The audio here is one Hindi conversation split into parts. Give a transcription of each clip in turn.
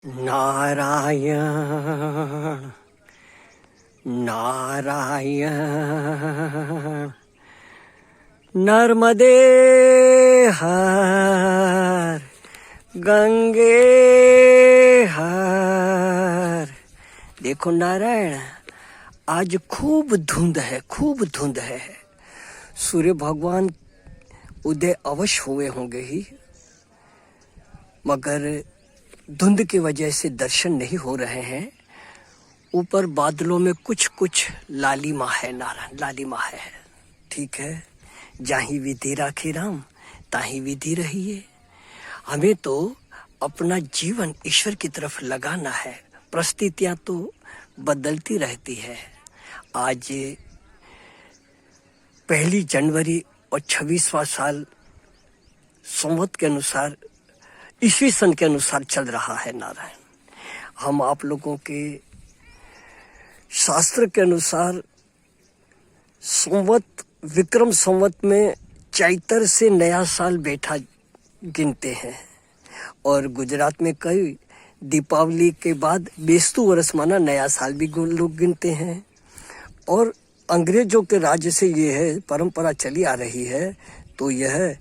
नारायण नारायण नर्मदे हर गंगे हर। देखो नारायण, आज खूब धुंध है, खूब धुंध है। सूर्य भगवान उदय अवश्य हुए होंगे ही, मगर धुंध की वजह से दर्शन नहीं हो रहे हैं। ऊपर बादलों में कुछ कुछ लालिमा है नारायण, लालिमा है। ठीक है, जाही विधि राखे राम ताही विधि रहिए। हमें तो अपना जीवन ईश्वर की तरफ लगाना है। परिस्थितियां तो बदलती रहती है। आज 1 जनवरी और 26वां साल संवत के अनुसार, ईस्वी सन के अनुसार चल रहा है नारायण। हम आप लोगों के शास्त्र के अनुसार संवत, विक्रम संवत में चैत्र से नया साल बैठा गिनते हैं, और गुजरात में कई दीपावली के बाद बेस्तु वर्ष माना नया साल भी लोग गिनते हैं। और अंग्रेजों के राज्य से ये है परंपरा चली आ रही है, तो यह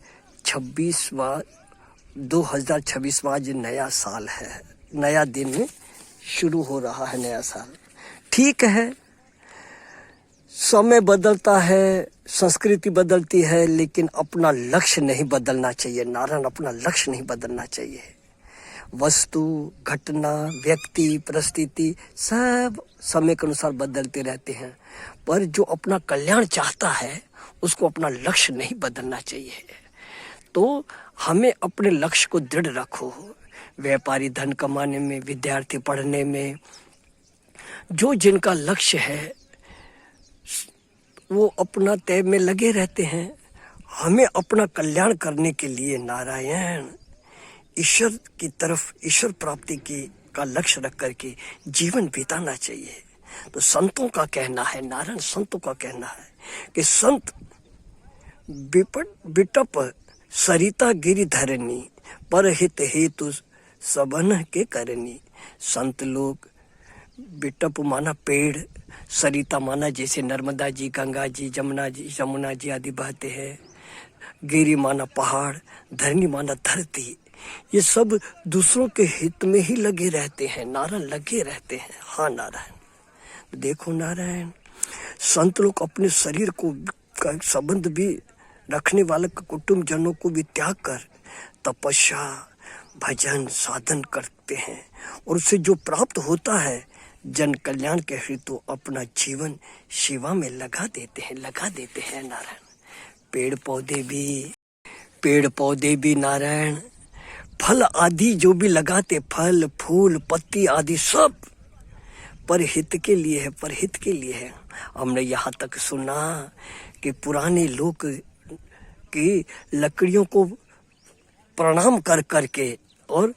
2026वां आज नया साल है, नया दिन शुरू हो रहा है, नया साल। ठीक है, समय बदलता है, संस्कृति बदलती है, लेकिन अपना लक्ष्य नहीं बदलना चाहिए नारायण, अपना लक्ष्य नहीं बदलना चाहिए। वस्तु, घटना, व्यक्ति, परिस्थिति सब समय के अनुसार बदलते रहते हैं, पर जो अपना कल्याण चाहता है उसको अपना लक्ष्य नहीं बदलना चाहिए। तो हमें अपने लक्ष्य को दृढ़ रखो। व्यापारी धन कमाने में, विद्यार्थी पढ़ने में, जो जिनका लक्ष्य है वो अपना तय में लगे रहते हैं। हमें अपना कल्याण करने के लिए नारायण ईश्वर की तरफ, ईश्वर प्राप्ति का लक्ष्य रख करके जीवन बिताना चाहिए। तो संतों का कहना है नारायण, संतों का कहना है कि संत बिटप सरिता गिरि धरनी, परहित हेतु सबन के करनी। संत लोग, बिटप माना पेड़, सरिता माना जैसे नर्मदा जी, गंगा जी, जमुना जी आदि बहते हैं, गिरि माना पहाड़, धरनी माना धरती। ये सब दूसरों के हित में ही लगे रहते हैं नारायण, लगे रहते हैं। हाँ नारायण, देखो नारायण, संत लोग अपने शरीर को का संबंध भी रखने वाले कुटुंब जनों को भी त्याग कर तपस्या, भजन, साधन करते हैं, और उससे जो प्राप्त होता है जन कल्याण के हेतु अपना जीवन सेवा में लगा देते हैं नारायण। पेड़ पौधे भी नारायण, फल आदि जो भी लगाते, फल फूल पत्ती आदि सब परहित के लिए है, परहित के लिए है। हमने यहाँ तक सुना कि पुराने लोग की लकड़ियों को प्रणाम कर करके और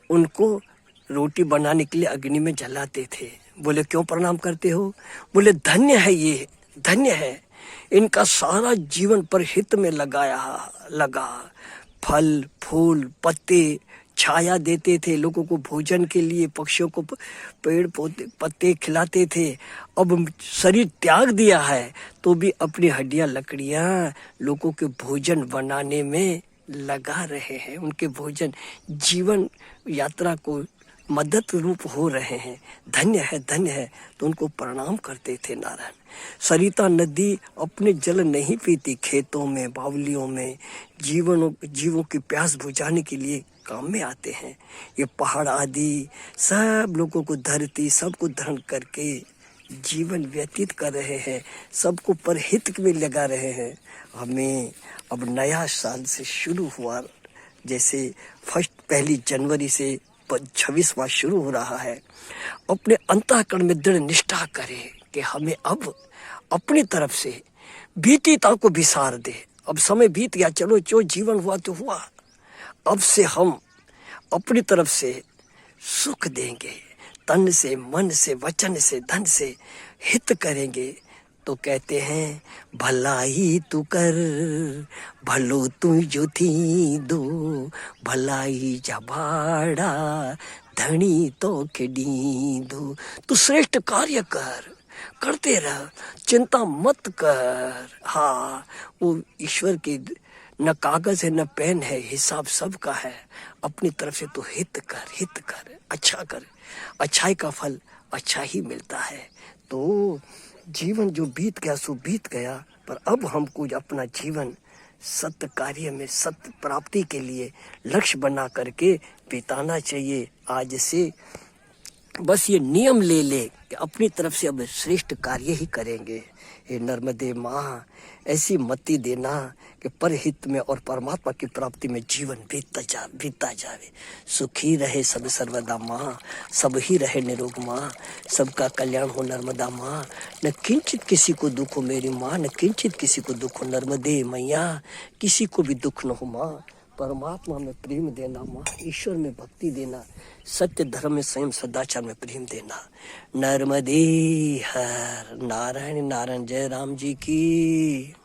उनको रोटी बनाने के लिए अग्नि में जलाते थे। बोले क्यों प्रणाम करते हो? बोले धन्य है, ये धन्य है, इनका सारा जीवन पर हित में लगा। फल फूल पत्ते छाया देते थे लोगों को, भोजन के लिए पक्षियों को पेड़ पौधे पत्ते खिलाते थे। अब शरीर त्याग दिया है तो भी अपनी हड्डियां लकड़ियां लोगों के भोजन बनाने में लगा रहे हैं, उनके भोजन जीवन यात्रा को मदद रूप हो रहे हैं। धन्य है, धन्य है। तो उनको प्रणाम करते थे नारायण। सरिता नदी अपने जल नहीं पीती, खेतों में, बावलियों में जीवों की प्यास बुझाने के लिए काम में आते हैं। ये पहाड़ आदि सब लोगों को, धरती सबको धारण करके जीवन व्यतीत कर रहे हैं, सबको परहित में लगा रहे हैं। हमें अब नया साल से शुरू हुआ, जैसे 1 जनवरी से 26वां शुरू हो रहा है, अपने अंतःकरण में दृढ़ निष्ठा करें कि हमें अब अपनी तरफ से बीतीता को विसार दे। अब समय बीत गया, चलो जो जीवन हुआ तो हुआ, अब से हम अपनी तरफ से सुख देंगे, तन से, मन से, वचन से, धन से हित करेंगे, तो कहते हैं भलाई तू कर, भलो तू जो थी दो, भलाई जा भाड़ा धनी तो के दो। तू श्रेष्ठ कार्य कर, करते रह, चिंता मत कर। हाँ, वो ईश्वर की न कागज है न पेन है, हिसाब सबका है। अपनी तरफ से तो हित कर, हित कर, अच्छा कर, अच्छाई का फल अच्छा ही मिलता है। तो जीवन जो बीत गया सो बीत गया, पर अब हमको अपना जीवन सत्य कार्य में, सत्य प्राप्ति के लिए लक्ष्य बना करके बिताना चाहिए। आज से बस ये नियम ले ले कि अपनी तरफ से अब श्रेष्ठ कार्य ही करेंगे। हे नर्मदे माँ, ऐसी मति देना कि परहित में और परमात्मा की प्राप्ति में जीवन बीतता जावे। सुखी रहे सब सर्वदा माँ, सब ही रहे निरोग माँ, सबका कल्याण हो नर्मदा माँ। न किंचित किसी को दुख हो मेरी माँ, न किंचित किसी को दुख हो नर्मदे मैया, किसी को भी दुख न हो माँ। परमात्मा में प्रेम देना माँ, ईश्वर में भक्ति देना, सत्य धर्म में संयम सदाचार में प्रेम देना। नर्मदे हर नारायण नारायण। जय राम जी की।